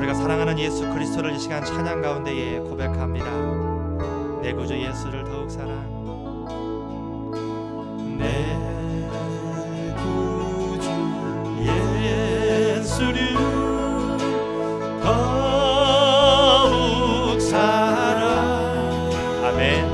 우리가 사랑하는 예수 그리스도를 이 시간 찬양 가운데에 고백합니다. 내 구주 예수를 더욱 사랑. 내 구주 예수를 더욱 사랑. 아멘.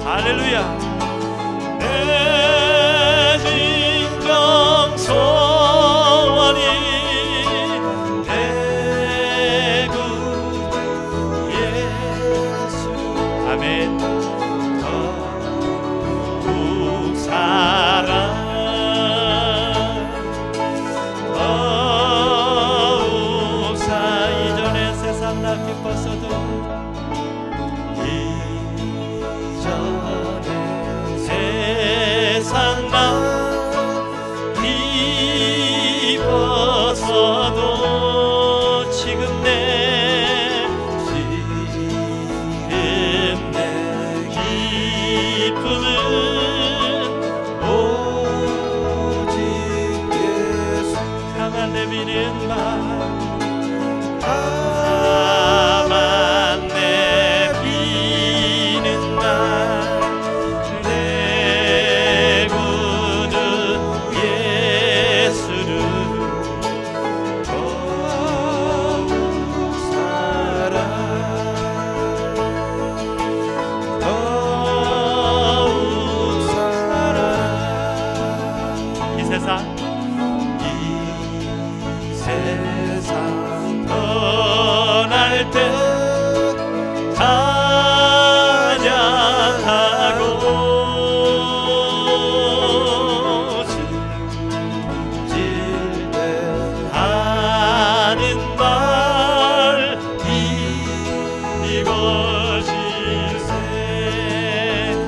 할렐루야. 내 진정 소원이 내 구주 예수. 아멘. 더욱 사랑. 더욱 사. 이전에 세상 나 기뻤어도 세상 나 기뻐서도 지금 내 기쁨은 오직 예수. 다만 내비는 말 이 세상 떠날 때 찬양하고 질질 때 하는 말 이것일세.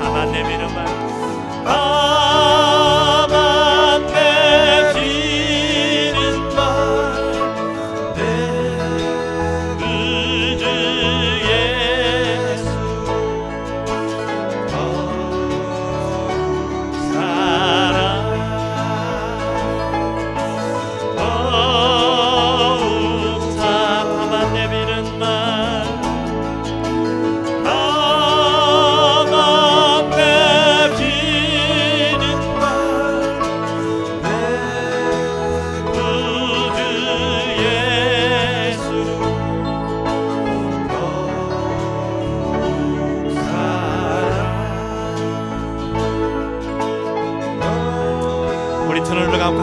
다만 내미는 말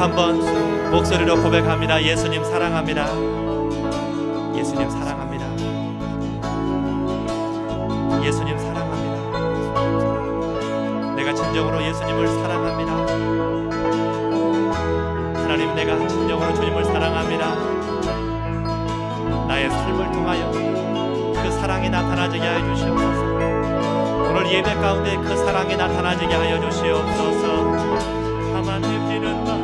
한번 목소리로 고백합니다. 예수님 사랑합니다. 예수님 사랑합니다. 예수님 사랑합니다. 내가 진정으로 예수님을 사랑합니다. 하나님, 내가 진정으로 주님을 사랑합니다. 나의 삶을 통하여 그 사랑이 나타나지게 하여 주시옵소서. 오늘 예배 가운데 그 사랑이 나타나지게 하여 주시옵소서. 다만 내비는 말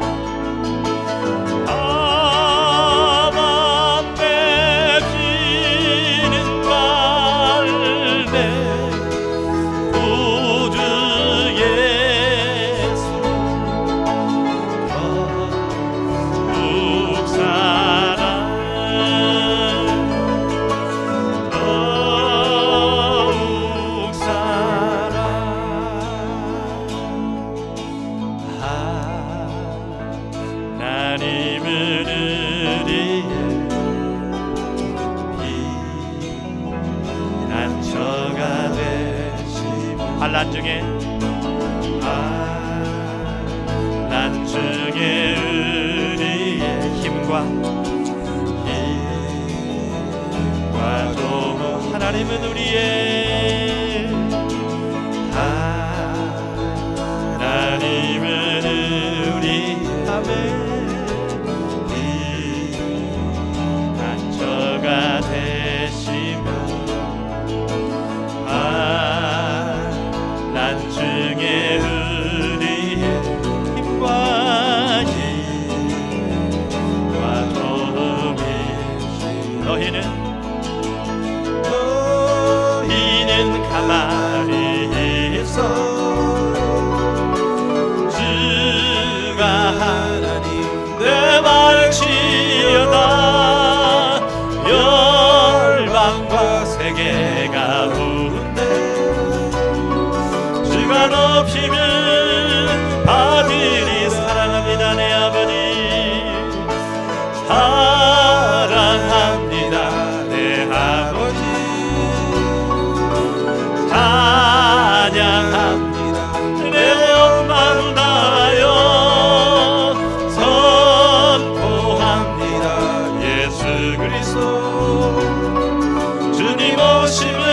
난중에 우리의 힘과 도움 하나님은 우리의 단처가 되시며 난중에 우리의 힘과 도움이시 너희는 가만히 있어 주가 하나님 내 말지어다 열방과 세계가 부른데 주가 높이면 아들이 사랑합니다. 내 아버지 사랑합니다. 내 아버지 찬양합니다. 내 온 마음 다하여 선포합니다. 예수 그리스도 주님 오심을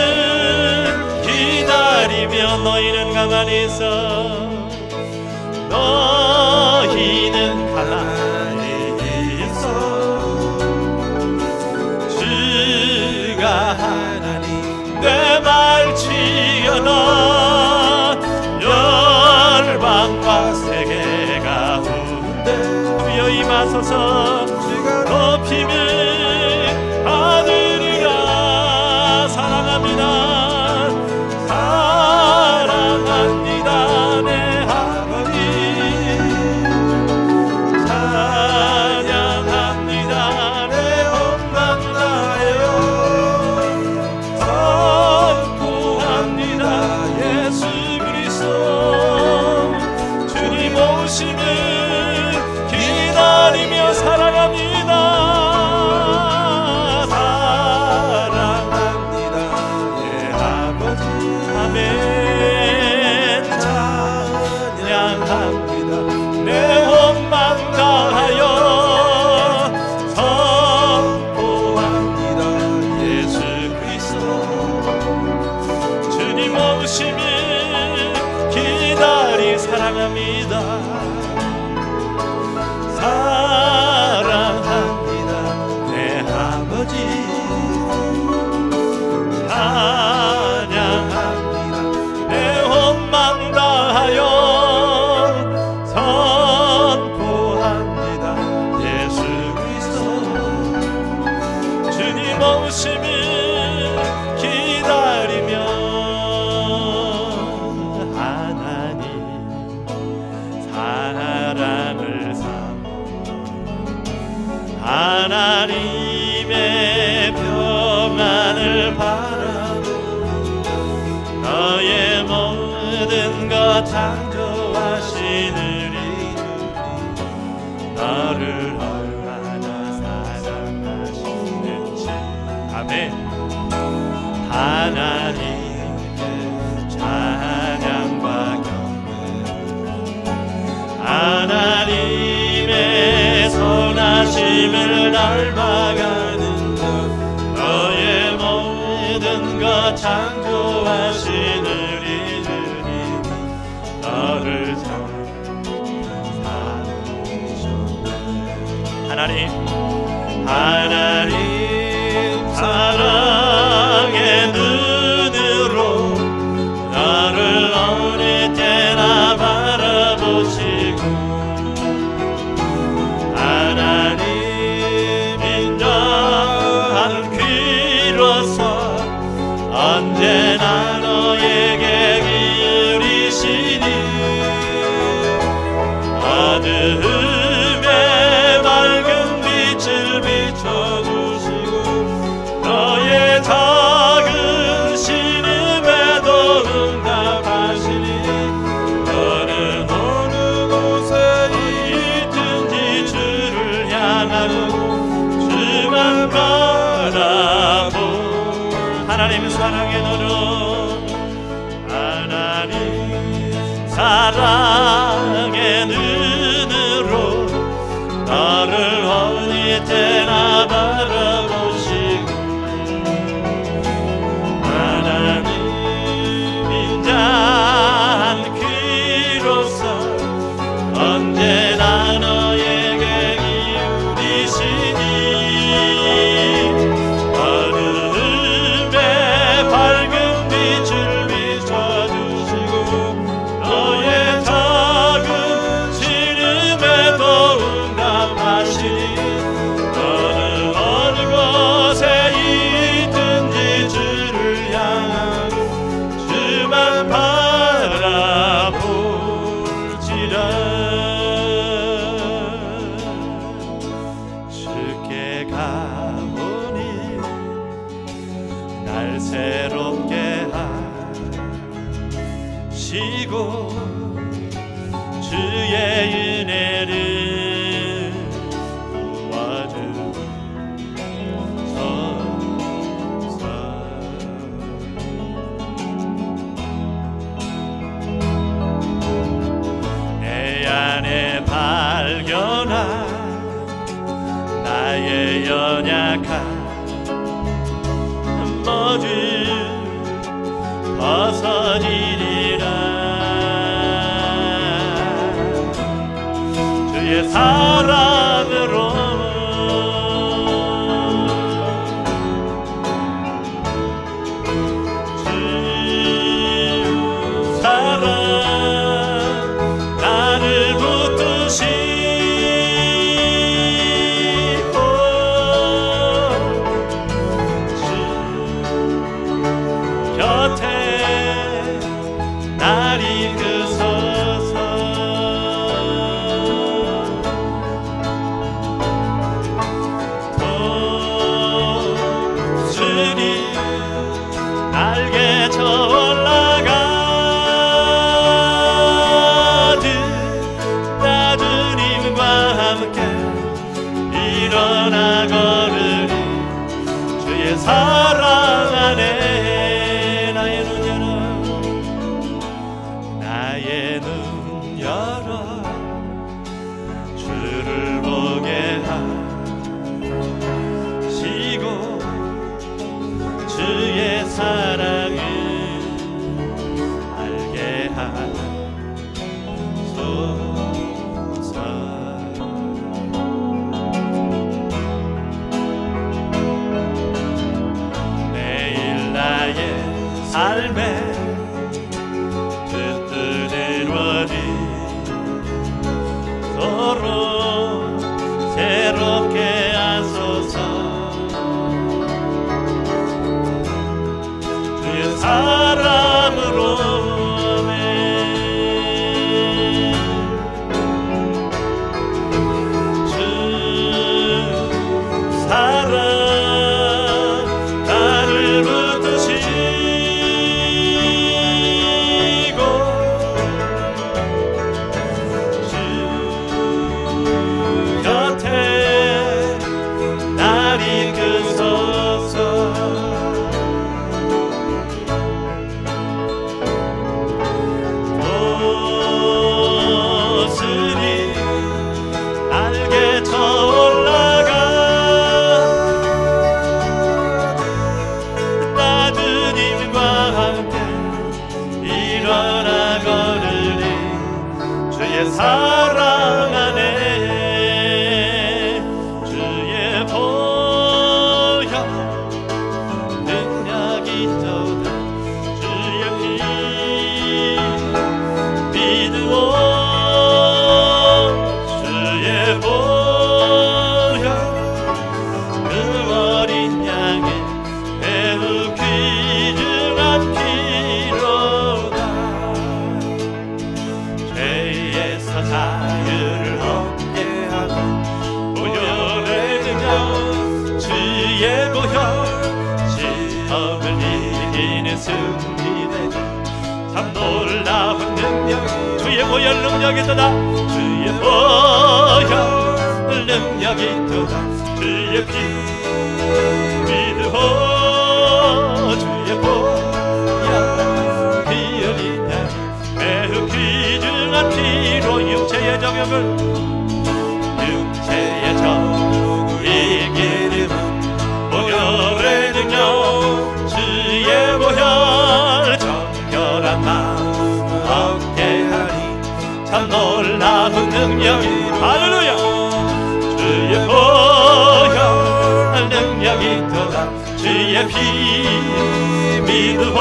기다리며 너희는 가만히 있어 너희는 가만히 있어 주가 하나님 내 말지어다 열방과 세계가 우는데 주여 임하소서 높이면 아들이라 사랑합니다. 사랑합니다. 내 아버지 찬양합니다. 내 온망 다하여 선포합니다. 예수 그리스도 주님 오심을 기다리며 사랑합니다. 사랑합니다. 예 아버지 아멘 찬양합니다. 내 원망 다하여 선포합니다. 예수 그리스도 주님 오심을 기다리 사랑합니다. 사랑합니다. 내 아버지 찬양합니다. 내 원망 다하여 선포합니다. 예수 그리스도 주님 오심을 기다리며 하나님 사랑을 하나님의 평안을 바라보며 너의 모든 것 창조하신 우리 너를 얼마나 사랑하시는지 아멘. 하나님께 찬양과 경배 하나님의 선하심을 닮아가는 것 너의 모든 것 창조하신 우리 주님 너를 사랑하셨네. 하나님 사랑의 눈으로 나를 어릴 때나 바라보시고 언제나 너에게 기울이시니 어둠에 맑은 빛을 비춰주시고 너의 작은 신음에도 응답하시니 너는 어느 곳에 있든지 주를 향하고 주만 바라보 하나님 사랑의 눈으로 하나님 주께 가보니 날 새롭게 하시고 주의 은혜를 도와주소서. 내 안에 발견한 나의 연약한 모두 벗어지리라. 주의 사랑으로 주 사랑 나를 붙드시고 주 곁에 날 이끄소서. 도주리 날개쳐 올라가듯 나 주님과 함께 일어나 걸으리. 주의 사랑 안에 나의 눈 열어, 나의 눈 열어 주를 보게 하시고 주의 사랑을 알게 하소서. 매일 나의 삶에 뜻을 이루어지 서로 새롭게 하소서. 주의 사랑으로 아멘. 주 사랑 나를 붙드시고 주 곁에 날 이끄소서. 도스리 날개쳐 올라가 나 주님과 함께 일어나 걸으리. 주의 사랑 안에 주의 보혈 능력이 있도다. 주의 피 믿으오. 주의 보혈 그 어린 양의 매우 귀중한 피로다. 죄에서 자유를 얻게 하고 보혈의 능력 주의 보혈 시험을 이기는 승리되죠. 참 놀라운 능력 주의 보혈 능력이 있도다. 주의 보혈 능력이 있도다. 주의 피 믿으오. 주의 보혈 피 흘린 양 매우 귀중한 피로 육체의 정욕을 이기는 보혈의 능력 주의 보혈 정결한 마음 얻게 하니 참 놀라운 능력이 할렐루야. 주의 보혈 능력이 있도다. 주의 피 믿으오.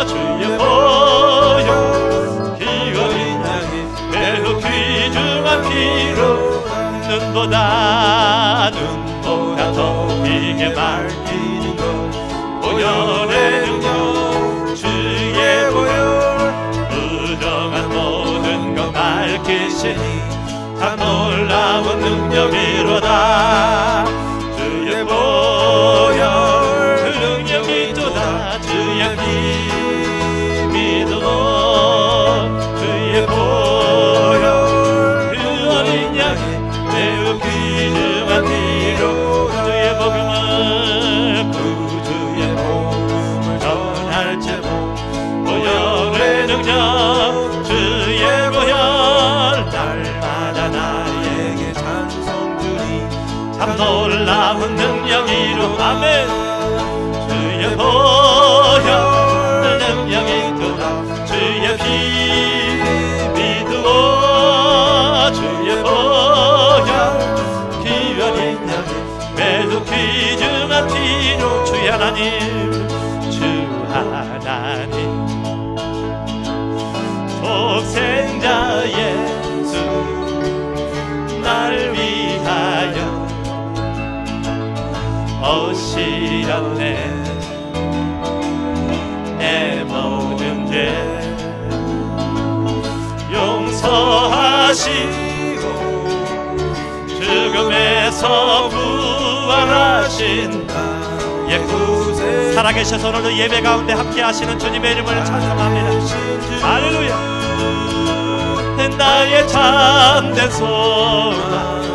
주의 보혈 피 어린 양이 매우 귀중한 피로 눈보다 더 비게 밝히는 것 보혈의 능력 주의 보혈 부정한 모든 것 일으키시니 참 놀라운 능력이로다. 주의 보혈 그 능력이 있도다. 주의 피 믿어 주의 보혈 그 어린 양의 매우 귀중한 피로 주의 복음을 구주의 복음을 전할지로 보혈의 능력 주의 보혈 날마다 나에게 찬송 주니 참 놀라운 능력이로 아멘. 주의 보혈 능력이 있도다. 주의 피 믿어 주의 보혈 귀한 인양의 매우 귀중한 피로 주의 하나님 주 하나님 독생자 예수 날 위하여 오시렸네. 내 모든 죄 용서하시고 죽음에서 부활하신 나의 구세. 살아계셔서 오늘도 예배 가운데 함께 하시는 주님의 이름을 찬송합니다. 할렐루야. 나의 참된 소망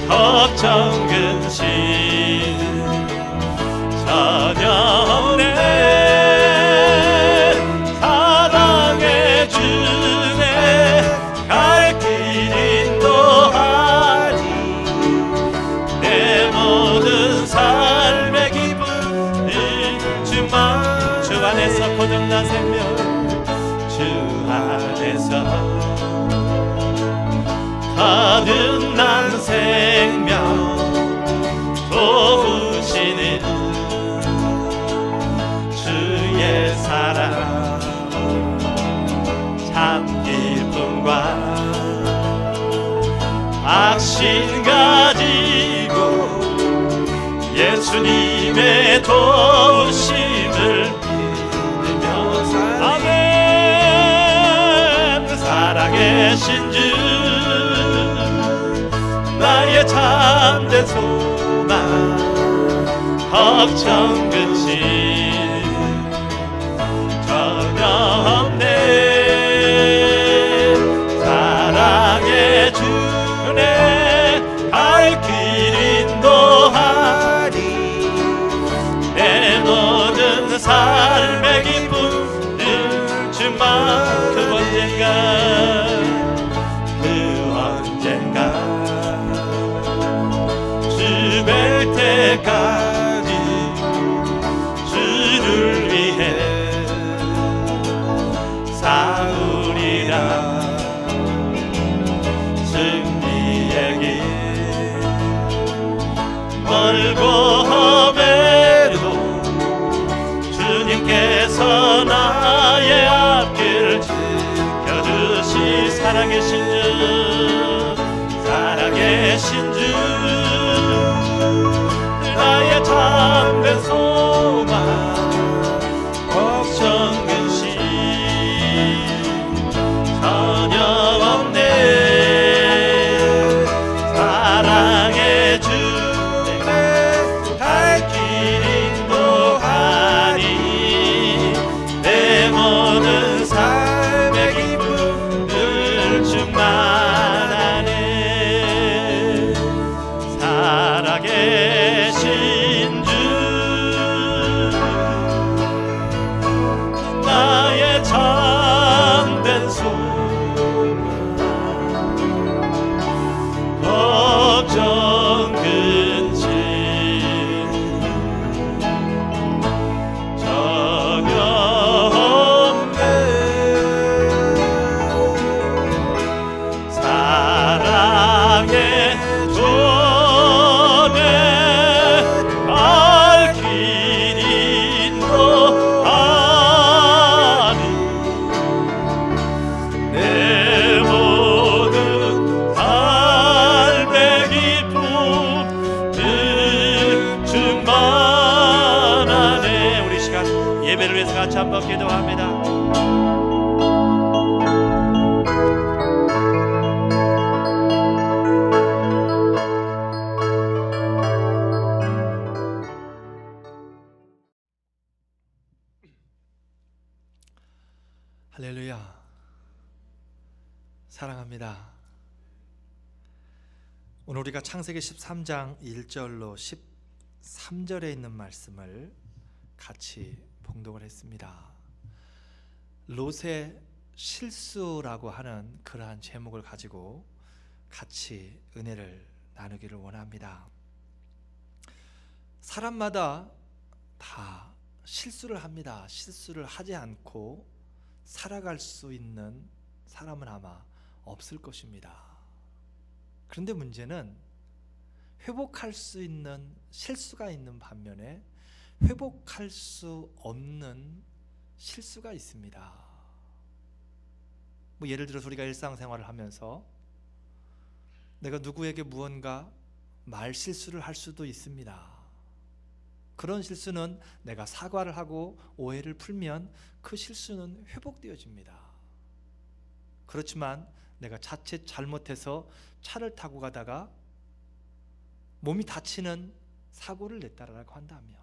걱정 근심 전혀 없네. 사랑해 주네 갈 길 인도하니 내 모든 삶의 기쁨 주만 주 안에서 거듭난 생명 주 안에서 거듭난 생명 도우시는 주의 사랑 참 기쁨과 확신 가지고 예수님의 도우심을 믿으며 아멘. 살아계신 주 나의 참된 소망 걱정 근심 전혀 없네. 사랑해 주네 갈 길 인도하니 내 모든 삶의 기쁨을 주만 그 언젠가 뵐 때까지 주를 위해 싸우리라. 승리의 길 멀고 험해도 주님께서 나의 앞길 지켜주시. 살아계신 주 살아계신 주 나의 참된 소망 걱정 근심 전혀 없네. 사랑해 주네 갈 길 인도하니 내 모든 삶의 기쁨을 충만하네. 살아계신 주 사랑합니다. 오늘 우리가 창세기 13장 1절로 13절에 있는 말씀을 같이 봉독을 했습니다. 롯의 실수라고 하는 그러한 제목을 가지고 같이 은혜를 나누기를 원합니다. 사람마다 다 실수를 합니다. 실수를 하지 않고 살아갈 수 있는 사람은 아마 없을 것입니다. 그런데 문제는 회복할 수 있는 실수가 있는 반면에 회복할 수 없는 실수가 있습니다. 예를 들어서 우리가 일상생활을 하면서 내가 누구에게 무언가 말 실수를 할 수도 있습니다. 그런 실수는 내가 사과를 하고 오해를 풀면 그 실수는 회복되어집니다. 그렇지만 내가 자칫 잘못해서 차를 타고 가다가 몸이 다치는 사고를 냈다라고 한다면,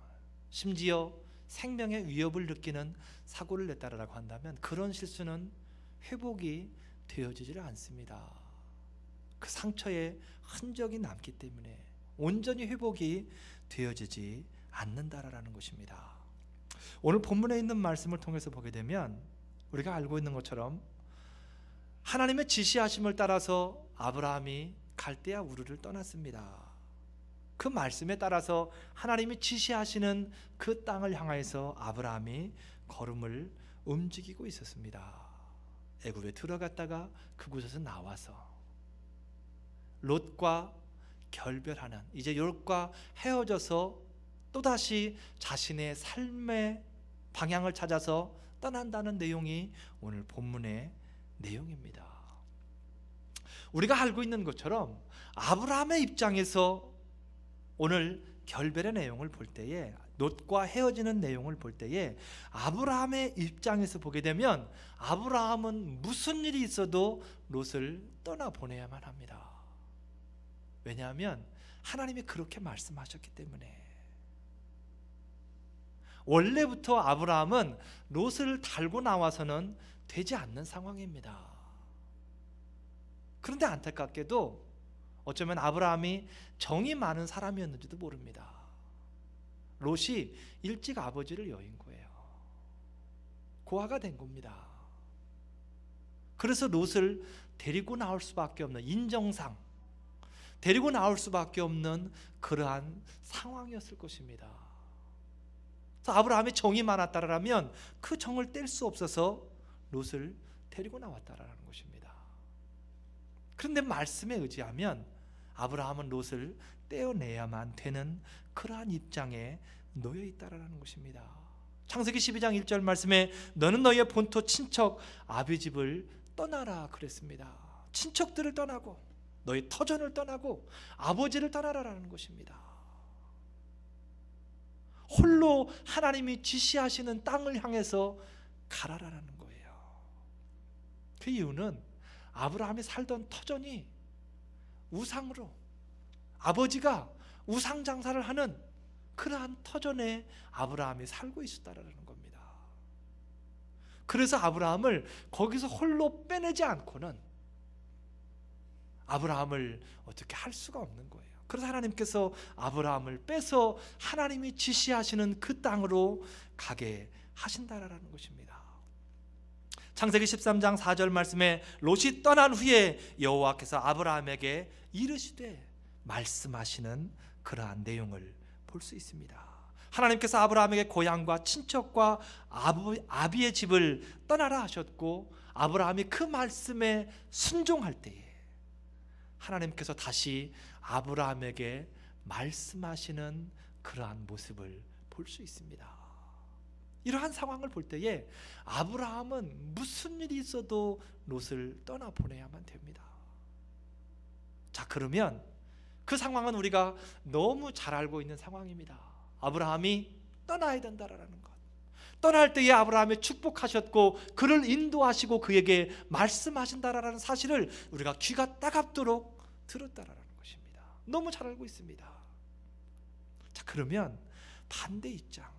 심지어 생명의 위협을 느끼는 사고를 냈다라고 한다면 그런 실수는 회복이 되어지질 않습니다. 그 상처에 흔적이 남기 때문에 온전히 회복이 되어지지 않는다라는 것입니다. 오늘 본문에 있는 말씀을 통해서 보게 되면 우리가 알고 있는 것처럼 하나님의 지시하심을 따라서 아브라함이 갈대아 우르를 떠났습니다. 그 말씀에 따라서 하나님이 지시하시는 그 땅을 향해서 아브라함이 걸음을 움직이고 있었습니다. 애굽에 들어갔다가 그곳에서 나와서 롯과 결별하는, 이제 롯과 헤어져서 또다시 자신의 삶의 방향을 찾아서 떠난다는 내용이 오늘 본문의 내용입니다. 우리가 알고 있는 것처럼 아브라함의 입장에서 오늘 결별의 내용을 볼 때에, 롯과 헤어지는 내용을 볼 때에 아브라함의 입장에서 보게 되면 아브라함은 무슨 일이 있어도 롯을 떠나보내야만 합니다. 왜냐하면 하나님이 그렇게 말씀하셨기 때문에. 원래부터 아브라함은 롯을 달고 나와서는 되지 않는 상황입니다. 그런데 안타깝게도 어쩌면 아브라함이 정이 많은 사람이었는지도 모릅니다. 롯이 일찍 아버지를 여인 거예요. 고아가 된 겁니다. 그래서 롯을 데리고 나올 수밖에 없는, 인정상 데리고 나올 수밖에 없는 그러한 상황이었을 것입니다. 그래서 아브라함이 정이 많았다라면 그 정을 뗄 수 없어서 롯을 데리고 나왔다라는 것입니다. 그런데 말씀에 의지하면 아브라함은 롯을 떼어내야만 되는 그러한 입장에 놓여 있다라는 것입니다. 창세기 12장 1절 말씀에 너는 너희의 본토 친척 아비 집을 떠나라 그랬습니다. 친척들을 떠나고 너희 터전을 떠나고 아버지를 떠나라라는 것입니다. 홀로 하나님이 지시하시는 땅을 향해서 가라라는 거예요. 그 이유는 아브라함이 살던 터전이 우상으로, 아버지가 우상 장사를 하는 그러한 터전에 아브라함이 살고 있었다라는 겁니다. 그래서 아브라함을 거기서 홀로 빼내지 않고는 아브라함을 어떻게 할 수가 없는 거예요. 그래서 하나님께서 아브라함을 빼서 하나님이 지시하시는 그 땅으로 가게 하신다라는 것입니다. 창세기 13장 4절 말씀에 롯이 떠난 후에 여호와께서 아브라함에게 이르시되 말씀하시는 그러한 내용을 볼 수 있습니다. 하나님께서 아브라함에게 고향과 친척과 아비의 집을 떠나라 하셨고, 아브라함이 그 말씀에 순종할 때에 하나님께서 다시 아브라함에게 말씀하시는 그러한 모습을 볼 수 있습니다. 이러한 상황을 볼 때에 아브라함은 무슨 일이 있어도 롯을 떠나보내야만 됩니다. 자, 그러면 그 상황은 우리가 너무 잘 알고 있는 상황입니다. 아브라함이 떠나야 된다라는 것, 떠날 때에 아브라함이 축복하셨고 그를 인도하시고 그에게 말씀하신다라는 사실을 우리가 귀가 따갑도록 들었다라는 것입니다. 너무 잘 알고 있습니다. 자, 그러면 반대 입장,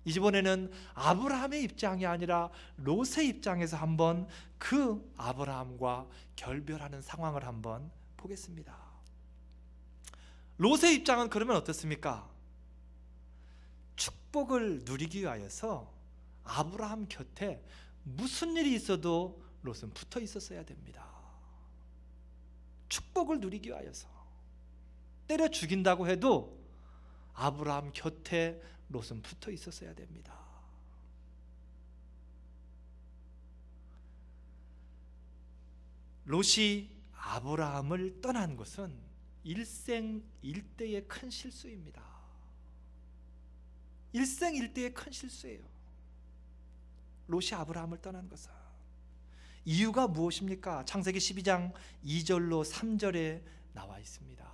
이번에는 아브라함의 입장이 아니라 롯의 입장에서 한번 그 아브라함과 결별하는 상황을 한번 보겠습니다. 롯의 입장은 그러면 어떻습니까? 축복을 누리기 위하여서 아브라함 곁에 무슨 일이 있어도 롯은 붙어 있었어야 됩니다. 축복을 누리기 위하여서 때려 죽인다고 해도 아브라함 곁에 롯은 붙어 있었어야 됩니다. 롯이 아브라함을 떠난 것은 일생일대의 큰 실수입니다. 일생일대의 큰 실수예요. 롯이 아브라함을 떠난 것은. 이유가 무엇입니까? 창세기 12장 2절로 3절에 나와 있습니다.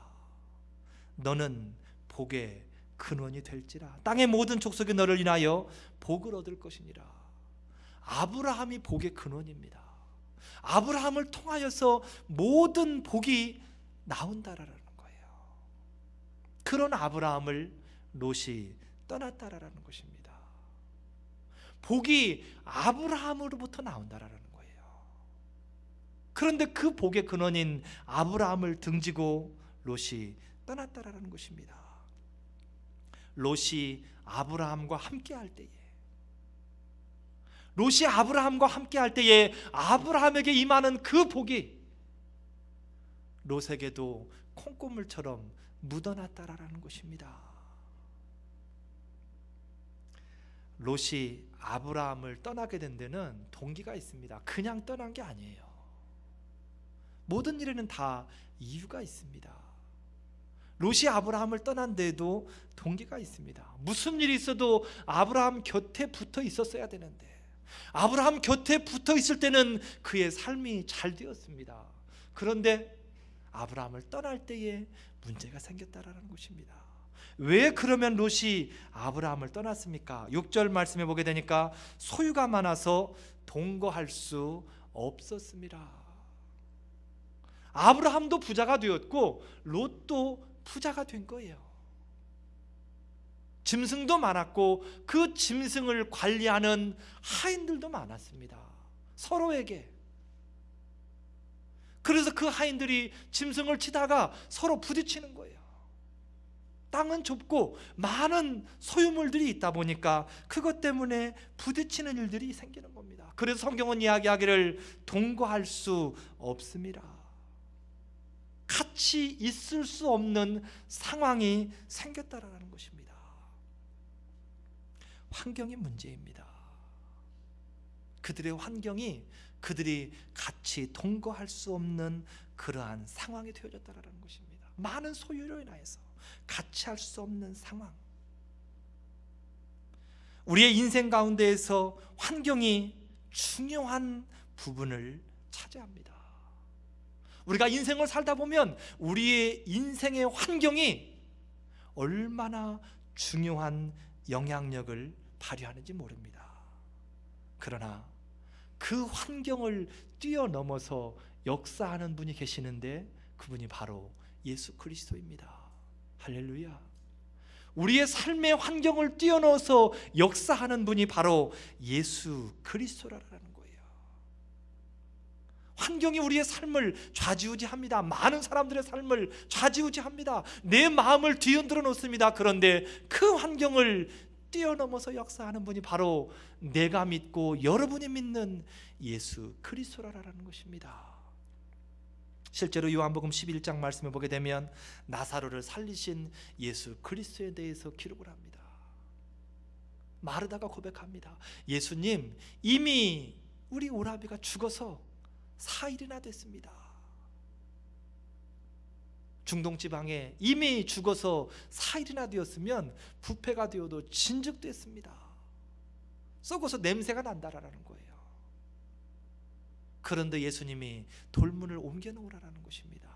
너는 복의 근원이 될지라 땅의 모든 족속이 너를 인하여 복을 얻을 것이니라. 아브라함이 복의 근원입니다. 아브라함을 통하여서 모든 복이 나온다라는 거예요. 그런 아브라함을 롯이 떠났다라는 것입니다. 복이 아브라함으로부터 나온다라는 거예요. 그런데 그 복의 근원인 아브라함을 등지고 롯이 떠났다라는 것입니다. 롯이 아브라함과 함께할 때에, 롯이 아브라함과 함께할 때에 아브라함에게 임하는 그 복이 롯에게도 콩고물처럼 묻어났다라는 것입니다. 롯이 아브라함을 떠나게 된 데는 동기가 있습니다. 그냥 떠난 게 아니에요. 모든 일에는 다 이유가 있습니다. 롯이 아브라함을 떠난 데에도 동기가 있습니다. 무슨 일이 있어도 아브라함 곁에 붙어 있었어야 되는데, 아브라함 곁에 붙어 있을 때는 그의 삶이 잘 되었습니다. 그런데 아브라함을 떠날 때에 문제가 생겼다라는 것입니다. 왜 그러면 롯이 아브라함을 떠났습니까? 6절 말씀해 보게 되니까 소유가 많아서 동거할 수 없었습니다. 아브라함도 부자가 되었고 롯도 부자가 된 거예요. 짐승도 많았고 그 짐승을 관리하는 하인들도 많았습니다. 서로에게. 그래서 그 하인들이 짐승을 치다가 서로 부딪히는 거예요. 땅은 좁고 많은 소유물들이 있다 보니까 그것 때문에 부딪히는 일들이 생기는 겁니다. 그래서 성경은 이야기하기를 동거할 수 없습니다. 같이 있을 수 없는 상황이 생겼다라는 것입니다. 환경이 문제입니다. 그들의 환경이 그들이 같이 동거할 수 없는 그러한 상황이 되어졌다라는 것입니다. 많은 소유로 인하여서 같이 할 수 없는 상황. 우리의 인생 가운데에서 환경이 중요한 부분을 차지합니다. 우리가 인생을 살다 보면 우리의 인생의 환경이 얼마나 중요한 영향력을 발휘하는지 모릅니다. 그러나 그 환경을 뛰어넘어서 역사하는 분이 계시는데 그분이 바로 예수 그리스도입니다. 할렐루야. 우리의 삶의 환경을 뛰어넘어서 역사하는 분이 바로 예수 그리스도라는 거예요. 환경이 우리의 삶을 좌지우지합니다. 많은 사람들의 삶을 좌지우지합니다. 내 마음을 뒤흔들어 놓습니다. 그런데 그 환경을 뛰어넘어서 역사하는 분이 바로 내가 믿고 여러분이 믿는 예수 그리스도라는 것입니다. 실제로 요한복음 11장 말씀을 보게 되면 나사로를 살리신 예수 그리스도에 대해서 기록을 합니다. 마르다가 고백합니다. 예수님, 이미 우리 오라비가 죽어서 4일이나 됐습니다. 중동 지방에 이미 죽어서 4일이나 되었으면 부패가 되어도 진즉됐습니다. 썩어서 냄새가 난다라는 거예요. 그런데 예수님이 돌문을 옮겨 놓으라는 것입니다.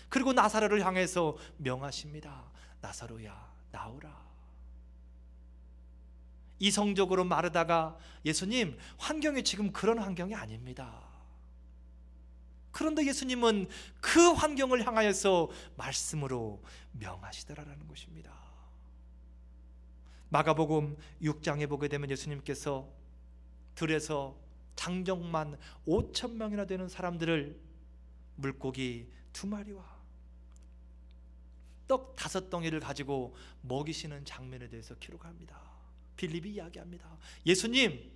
그리고 나사로를 향해서 명하십니다. 나사로야, 나오라. 이성적으로 마르다가 예수님, 환경이 지금 그런 환경이 아닙니다. 그런데 예수님은 그 환경을 향하여서 말씀으로 명하시더라라는 것입니다. 마가복음 6장에 보게 되면 예수님께서 들에서 장정만 5,000명이나 되는 사람들을 물고기 2마리와 떡 5덩이를 가지고 먹이시는 장면에 대해서 기록합니다. 빌립이 이야기합니다. 예수님,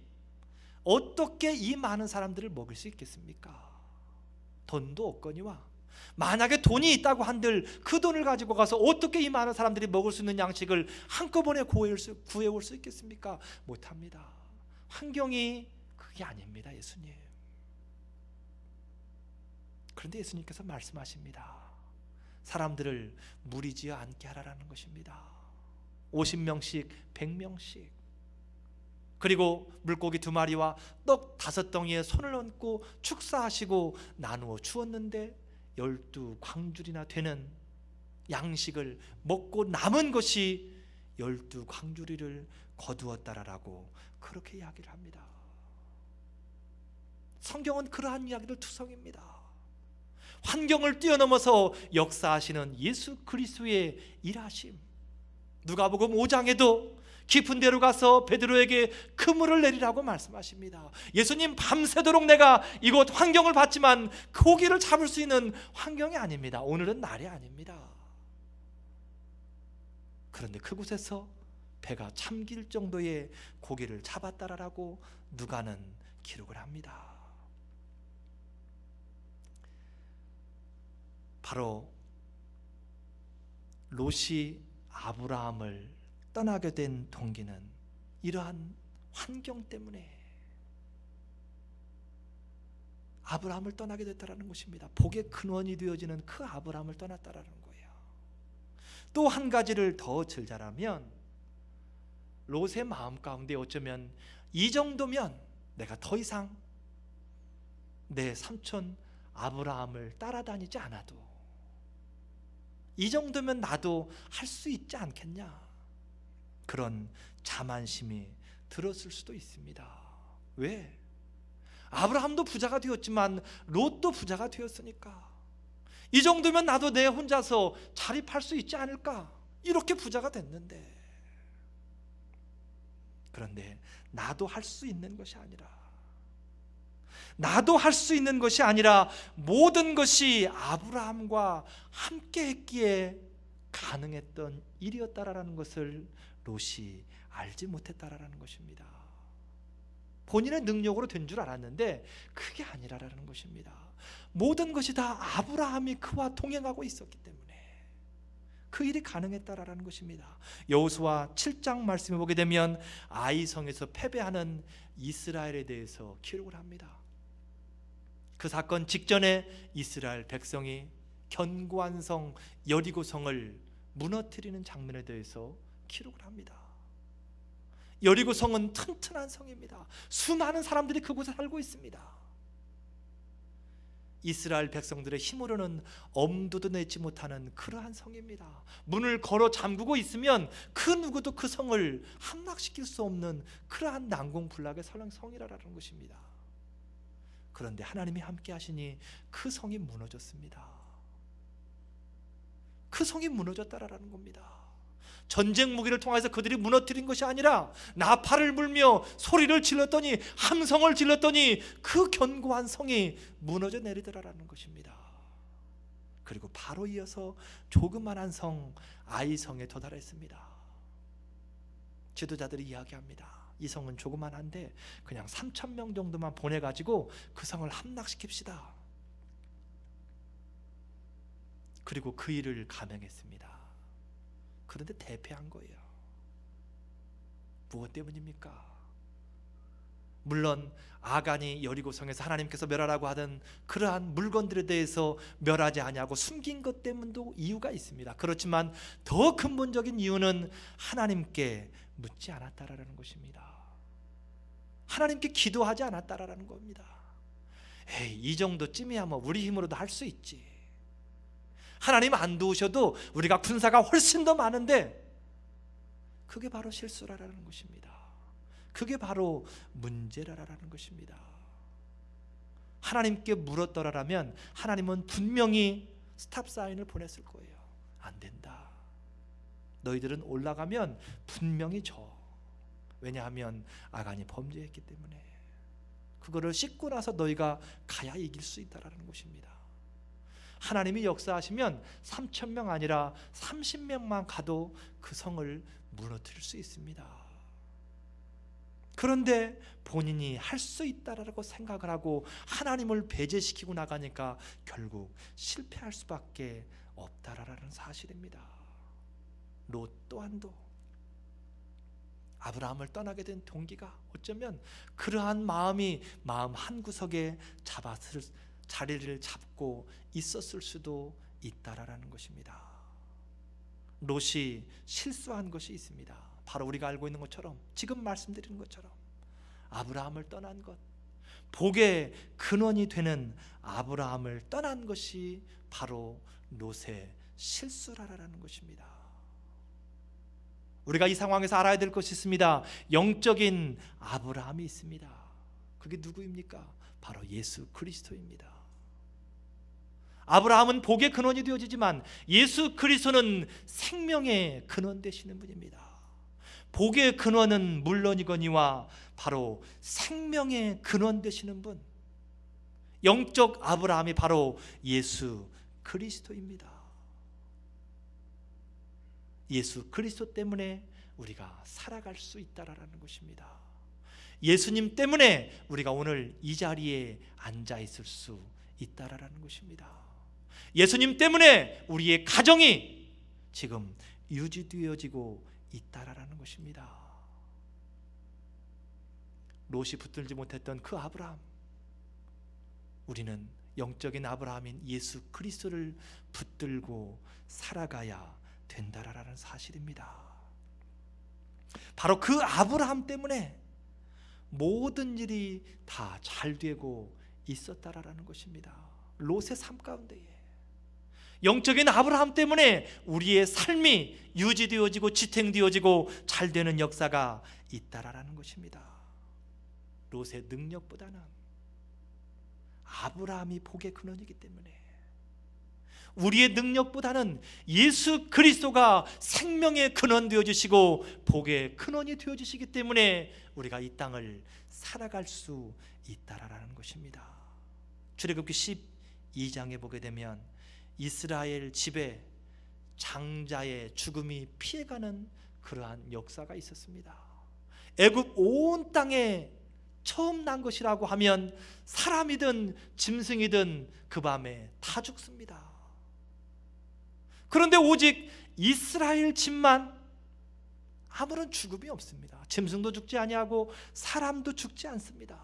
어떻게 이 많은 사람들을 먹일 수 있겠습니까? 돈도 없거니와 만약에 돈이 있다고 한들 그 돈을 가지고 가서 어떻게 이 많은 사람들이 먹을 수 있는 양식을 한꺼번에 구해올 수 있겠습니까? 못합니다. 환경이 그게 아닙니다. 예수님. 그런데 예수님께서 말씀하십니다. 사람들을 무리지어 앉게 하라는 것입니다. 50명씩 100명씩, 그리고 물고기 2마리와 떡 5덩이에 손을 얹고 축사하시고 나누어 주었는데 12광줄이나 되는 양식을 먹고 남은 것이 12광주리를 거두었다라고 그렇게 이야기를 합니다. 성경은 그러한 이야기를 투성입니다. 환경을 뛰어넘어서 역사하시는 예수 그리스도의 일하심, 누가복음 5장에도 깊은 데로 가서 베드로에게 그물을 내리라고 말씀하십니다. 예수님, 밤새도록 내가 이곳 환경을 봤지만 고기를 잡을 수 있는 환경이 아닙니다. 오늘은 날이 아닙니다. 그런데 그곳에서 배가 참길 정도의 고기를 잡았다라고 누가는 기록을 합니다. 바로 롯이 아브라함을 떠나게 된 동기는 이러한 환경 때문에 아브라함을 떠나게 됐다라는 것입니다. 복의 근원이 되어지는 그 아브라함을 떠났다라는 거예요. 또 한 가지를 더 들자라면 롯의 마음 가운데 어쩌면 이 정도면 내가 더 이상 내 삼촌 아브라함을 따라다니지 않아도 이 정도면 나도 할 수 있지 않겠냐, 그런 자만심이 들었을 수도 있습니다. 왜? 아브라함도 부자가 되었지만 롯도 부자가 되었으니까 이 정도면 나도 내 혼자서 자립할 수 있지 않을까, 이렇게 부자가 됐는데. 그런데 나도 할 수 있는 것이 아니라 모든 것이 아브라함과 함께 했기에 가능했던 일이었다라는 것을 롯이 알지 못했다라는 것입니다. 본인의 능력으로 된 줄 알았는데 그게 아니라라는 것입니다. 모든 것이 다 아브라함이 그와 동행하고 있었기 때문에 그 일이 가능했다라는 것입니다. 여호수아 7장 말씀에 보게 되면 아이성에서 패배하는 이스라엘에 대해서 기록을 합니다. 그 사건 직전에 이스라엘 백성이 견고한 성 여리고성을 무너뜨리는 장면에 대해서 기록을 합니다. 여리고성은 튼튼한 성입니다. 수많은 사람들이 그곳에 살고 있습니다. 이스라엘 백성들의 힘으로는 엄두도 내지 못하는 그러한 성입니다. 문을 걸어 잠그고 있으면 그 누구도 그 성을 함락시킬 수 없는 그러한 난공불락의 성이라는 것입니다. 그런데 하나님이 함께 하시니 그 성이 무너졌습니다. 그 성이 무너졌다라는 겁니다. 전쟁 무기를 통해서 그들이 무너뜨린 것이 아니라 나팔을 불며 소리를 질렀더니, 함성을 질렀더니 그 견고한 성이 무너져 내리더라라는 것입니다. 그리고 바로 이어서 조그만한 성 아이성에 도달했습니다. 지도자들이 이야기합니다. 이 성은 조그만한데 그냥 3,000명 정도만 보내가지고 그 성을 함락시킵시다. 그리고 그 일을 감행했습니다. 그런데 대패한 거예요. 무엇 때문입니까? 물론 아간이 여리고성에서 하나님께서 멸하라고 하던 그러한 물건들에 대해서 멸하지 아니하고 숨긴 것 때문도 이유가 있습니다. 그렇지만 더 근본적인 이유는 하나님께 묻지 않았다라는 것입니다. 하나님께 기도하지 않았다라는 겁니다. 에이, 이 정도쯤이야 뭐 우리 힘으로도 할 수 있지. 하나님 안 도우셔도 우리가 군사가 훨씬 더 많은데, 그게 바로 실수라는 것입니다. 그게 바로 문제라는 것입니다. 하나님께 물었더라면 하나님은 분명히 스탑 사인을 보냈을 거예요. 안 된다. 너희들은 올라가면 분명히 져. 왜냐하면 아간이 범죄했기 때문에. 그거를 씻고 나서 너희가 가야 이길 수 있다라는 것입니다. 하나님이 역사하시면 3,000명 아니라 30명만 가도 그 성을 무너뜨릴 수 있습니다. 그런데 본인이 할 수 있다라고 생각을 하고 하나님을 배제시키고 나가니까 결국 실패할 수밖에 없다라는 사실입니다. 롯 또한도 아브라함을 떠나게 된 동기가 어쩌면 그러한 마음 한구석에 자리를 잡고 있었을 수도 있다라는 것입니다. 롯이 실수한 것이 있습니다. 바로 우리가 알고 있는 것처럼, 지금 말씀드리는 것처럼 아브라함을 떠난 것, 복의 근원이 되는 아브라함을 떠난 것이 바로 롯의 실수라는 것입니다. 우리가 이 상황에서 알아야 될 것이 있습니다. 영적인 아브라함이 있습니다. 그게 누구입니까? 바로 예수 그리스도입니다. 아브라함은 복의 근원이 되어지지만 예수 그리스도는 생명의 근원 되시는 분입니다. 복의 근원은 물론이거니와 바로 생명의 근원 되시는 분, 영적 아브라함이 바로 예수 그리스도입니다. 예수 그리스도 때문에 우리가 살아갈 수 있다라는 것입니다. 예수님 때문에 우리가 오늘 이 자리에 앉아 있을 수 있다라는 것입니다. 예수님 때문에 우리의 가정이 지금 유지되어지고 있다라는 것입니다. 롯이 붙들지 못했던 그 아브라함, 우리는 영적인 아브라함인 예수 그리스도를 붙들고 살아가야 된다라는 사실입니다. 바로 그 아브라함 때문에 모든 일이 다 잘 되고 있었다라는 것입니다. 롯의 삶 가운데에 영적인 아브라함 때문에 우리의 삶이 유지되어지고 지탱되어지고 잘 되는 역사가 있다라는 것입니다. 롯의 능력보다는 아브라함이 복의 근원이기 때문에, 우리의 능력보다는 예수 그리스도가 생명의 근원 되어주시고 복의 근원이 되어주시기 때문에 우리가 이 땅을 살아갈 수 있다라는 것입니다. 출애굽기 12장에 보게 되면 이스라엘 집에 장자의 죽음이 피해가는 그러한 역사가 있었습니다. 애굽 온 땅에 처음 난 것이라고 하면 사람이든 짐승이든 그 밤에 다 죽습니다. 그런데 오직 이스라엘 집만 아무런 죽음이 없습니다. 짐승도 죽지 아니하고 사람도 죽지 않습니다.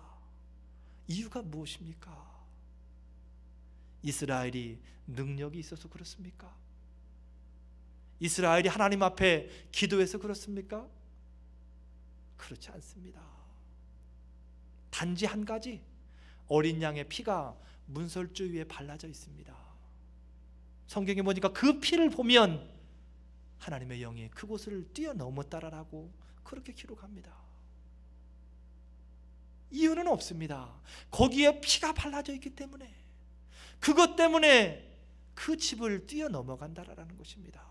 이유가 무엇입니까? 이스라엘이 능력이 있어서 그렇습니까? 이스라엘이 하나님 앞에 기도해서 그렇습니까? 그렇지 않습니다. 단지 한 가지, 어린 양의 피가 문설주 위에 발라져 있습니다. 성경에 보니까 그 피를 보면 하나님의 영이 그곳을 뛰어넘었다라고 그렇게 기록합니다. 이유는 없습니다. 거기에 피가 발라져 있기 때문에, 그것 때문에 그 집을 뛰어넘어간다라는 것입니다.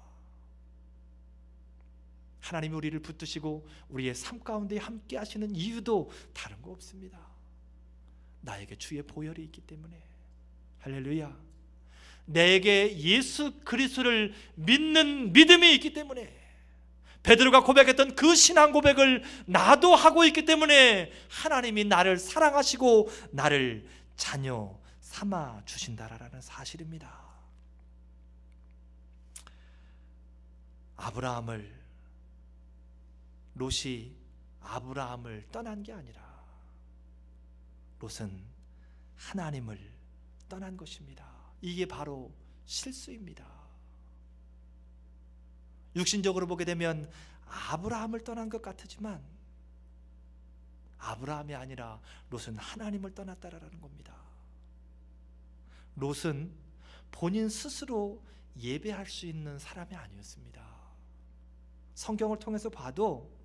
하나님이 우리를 붙드시고 우리의 삶 가운데 함께 하시는 이유도 다른 거 없습니다. 나에게 주의 보혈이 있기 때문에. 할렐루야. 내게 예수 그리스도를 믿는 믿음이 있기 때문에, 베드로가 고백했던 그 신앙 고백을 나도 하고 있기 때문에 하나님이 나를 사랑하시고 나를 자녀 삼아 주신다라는 사실입니다. 롯이 아브라함을 떠난 게 아니라 롯은 하나님을 떠난 것입니다. 이게 바로 실수입니다. 육신적으로 보게 되면 아브라함을 떠난 것 같지만 아브라함이 아니라 롯은 하나님을 떠났다라는 겁니다. 롯은 본인 스스로 예배할 수 있는 사람이 아니었습니다. 성경을 통해서 봐도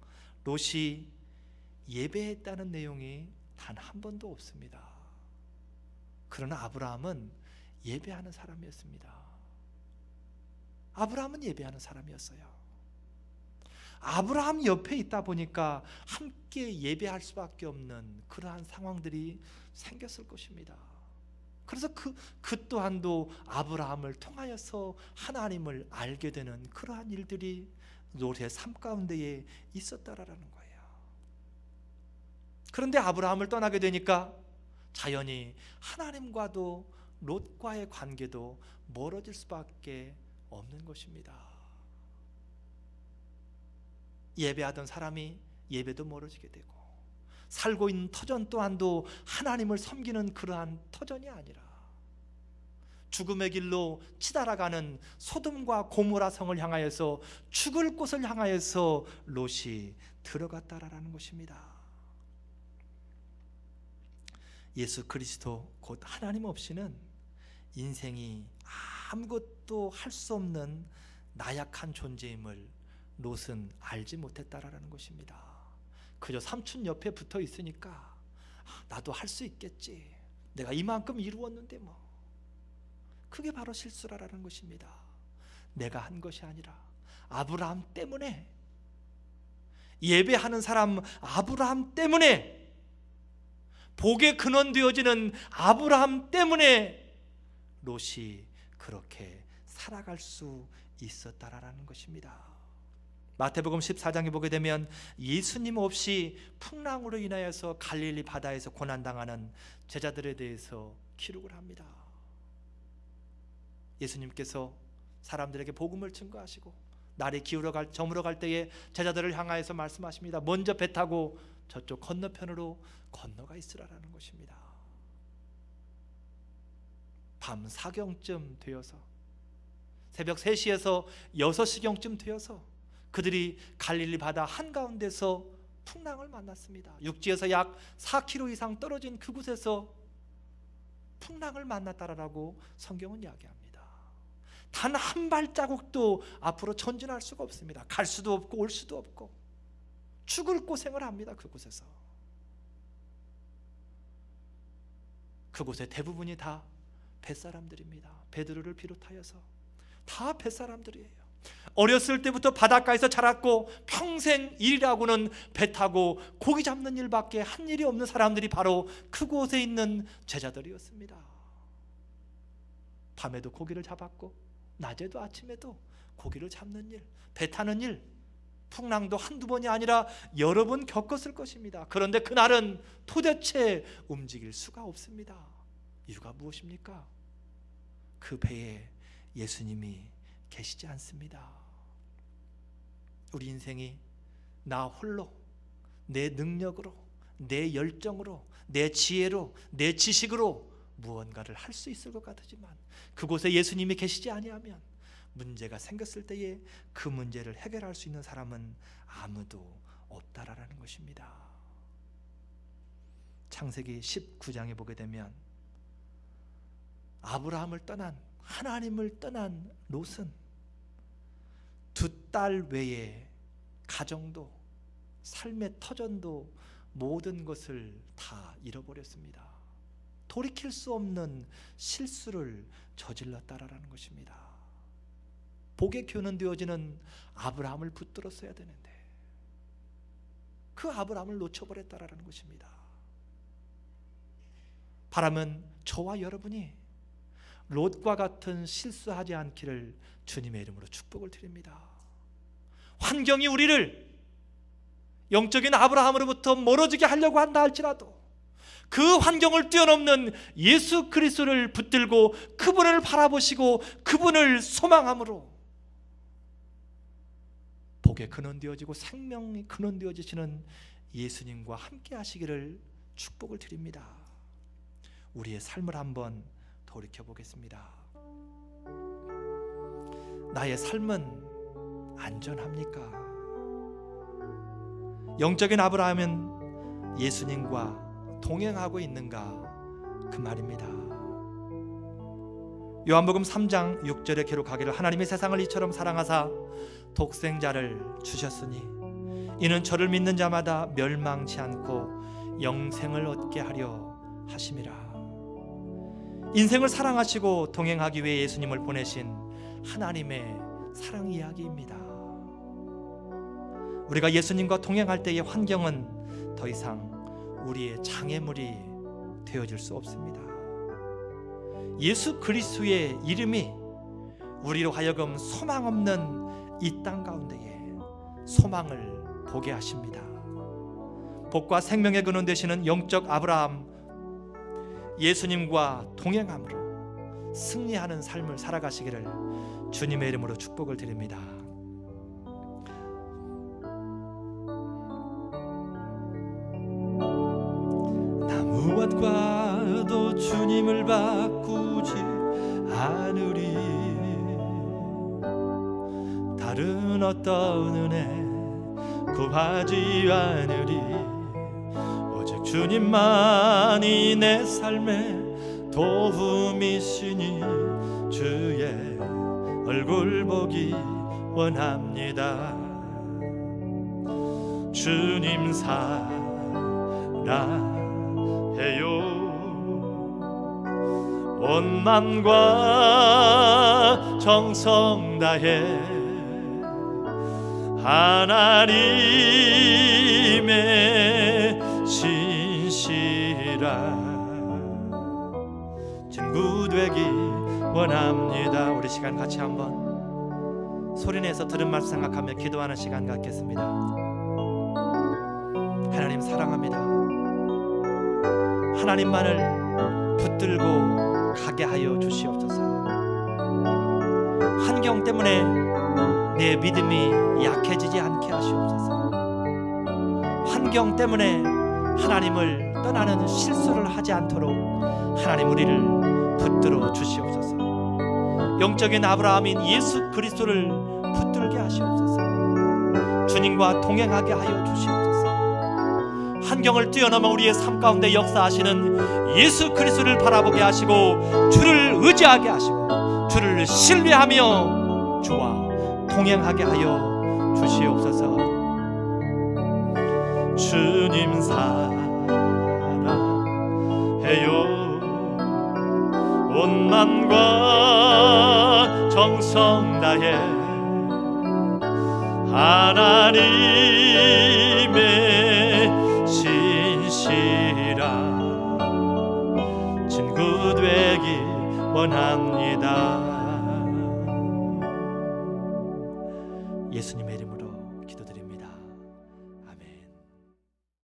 롯이 예배했다는 내용이 단 한 번도 없습니다. 그러나 아브라함은 예배하는 사람이었습니다. 아브라함은 예배하는 사람이었어요. 아브라함 옆에 있다 보니까 함께 예배할 수밖에 없는 그러한 상황들이 생겼을 것입니다. 그래서 그 또한도 아브라함을 통하여서 하나님을 알게 되는 그러한 일들이 롯의 삶 가운데에 있었다라는 거예요. 그런데 아브라함을 떠나게 되니까 자연히 하나님과도 롯과의 관계도 멀어질 수밖에 없는 것입니다. 예배하던 사람이 예배도 멀어지게 되고, 살고 있는 터전 또한도 하나님을 섬기는 그러한 터전이 아니라 죽음의 길로 치달아가는 소돔과 고모라 성을 향하여서, 죽을 곳을 향하여서 롯이 들어갔다라는 것입니다. 예수 그리스도 곧 하나님 없이는 인생이 아무것도 할 수 없는 나약한 존재임을 롯은 알지 못했다라는 것입니다. 그저 삼촌 옆에 붙어 있으니까 나도 할 수 있겠지, 내가 이만큼 이루었는데 뭐. 그게 바로 실수라는 것입니다. 내가 한 것이 아니라 아브라함 때문에, 예배하는 사람 아브라함 때문에, 복의 근원 되어지는 아브라함 때문에 롯이 그렇게 살아갈 수 있었다라는 것입니다. 마태복음 14장에 보게 되면 예수님 없이 풍랑으로 인하여서 갈릴리 바다에서 고난당하는 제자들에 대해서 기록을 합니다. 예수님께서 사람들에게 복음을 증거하시고 날이 저물어 갈 때에 제자들을 향하여서 말씀하십니다. 먼저 배 타고 저쪽 건너편으로 건너가 있으라는 것입니다. 밤 4경쯤 되어서, 새벽 3시에서 6시경쯤 되어서 그들이 갈릴리 바다 한가운데서 풍랑을 만났습니다. 육지에서 약 4km 이상 떨어진 그곳에서 풍랑을 만났다라고 성경은 이야기합니다. 단 한 발자국도 앞으로 전진할 수가 없습니다. 갈 수도 없고 올 수도 없고 죽을 고생을 합니다. 그곳에서. 그곳의 대부분이 다 뱃사람들입니다. 베드로를 비롯하여서 다 뱃사람들이에요. 어렸을 때부터 바닷가에서 자랐고 평생 일이라고는 배 타고 고기 잡는 일밖에 한 일이 없는 사람들이 바로 그곳에 있는 제자들이었습니다. 밤에도 고기를 잡았고 낮에도 아침에도 고기를 잡는 일, 배 타는 일, 풍랑도 한두 번이 아니라 여러 번 겪었을 것입니다. 그런데 그날은 도대체 움직일 수가 없습니다. 이유가 무엇입니까? 그 배에 예수님이 계시지 않습니다. 우리 인생이 나 홀로, 내 능력으로, 내 열정으로, 내 지혜로, 내 지식으로 무언가를 할 수 있을 것 같지만 그곳에 예수님이 계시지 아니하면 문제가 생겼을 때에 그 문제를 해결할 수 있는 사람은 아무도 없다라는 것입니다. 창세기 19장에 보게 되면 아브라함을 떠난, 하나님을 떠난 롯은 두 딸 외에 가정도, 삶의 터전도 모든 것을 다 잃어버렸습니다. 돌이킬 수 없는 실수를 저질렀다라는 것입니다. 복의 교훈 되어지는 아브라함을 붙들었어야 되는데 그 아브라함을 놓쳐버렸다라는 것입니다. 바람은 저와 여러분이 롯과 같은 실수하지 않기를 주님의 이름으로 축복을 드립니다. 환경이 우리를 영적인 아브라함으로부터 멀어지게 하려고 한다 할지라도 그 환경을 뛰어넘는 예수 그리스도를 붙들고 그분을 바라보시고 그분을 소망함으로 복의 근원 되어지고 생명이 근원 되어지시는 예수님과 함께 하시기를 축복을 드립니다. 우리의 삶을 한번 돌이켜 보겠습니다. 나의 삶은 안전합니까? 영적인 아브라함은 예수님과 동행하고 있는가? 그 말입니다. 요한복음 3장 6절에 기록하기를 하나님이 세상을 이처럼 사랑하사 독생자를 주셨으니 이는 저를 믿는 자마다 멸망치 않고 영생을 얻게 하려 하심이라. 인생을 사랑하시고 동행하기 위해 예수님을 보내신 하나님의 사랑 이야기입니다. 우리가 예수님과 동행할 때의 환경은 더 이상 우리의 장애물이 되어질 수 없습니다. 예수 그리스도의 이름이 우리로 하여금 소망 없는 이 땅 가운데에 소망을 보게 하십니다. 복과 생명의 근원 되시는 영적 아브라함, 예수님과 동행함으로 승리하는 삶을 살아가시기를 주님의 이름으로 축복을 드립니다. 무엇과도 주님을 바꾸지 않으리. 다른 어떤 은혜 구하지 않으리. 오직 주님만이 내 삶의 도움이시니 주의 얼굴 보기 원합니다. 주님 사랑해요. 온 맘과 정성 다해 하나님의 신실한 친구 되기 원합니다. 우리 시간 같이 한번 소리내서 들은 말씀 생각하며 기도하는 시간 갖겠습니다. 하나님 사랑합니다. 하나님만을 붙들고 가게 하여 주시옵소서. 환경 때문에 내 믿음이 약해지지 않게 하시옵소서. 환경 때문에 하나님을 떠나는 실수를 하지 않도록 하나님 우리를 붙들어 주시옵소서. 영적인 아브라함인 예수 그리스도를 붙들게 하시옵소서. 주님과 동행하게 하여 주시옵소서. 환경을 뛰어넘어 우리의 삶 가운데 역사하시는 예수 그리스도를 바라보게 하시고 주를 의지하게 하시고 주를 신뢰하며 주와 동행하게 하여 주시옵소서. 주님 사랑해요. 온 맘과 정성 다해 하나님의 신실한 친구 되기 원합니다. 예수님의 이름으로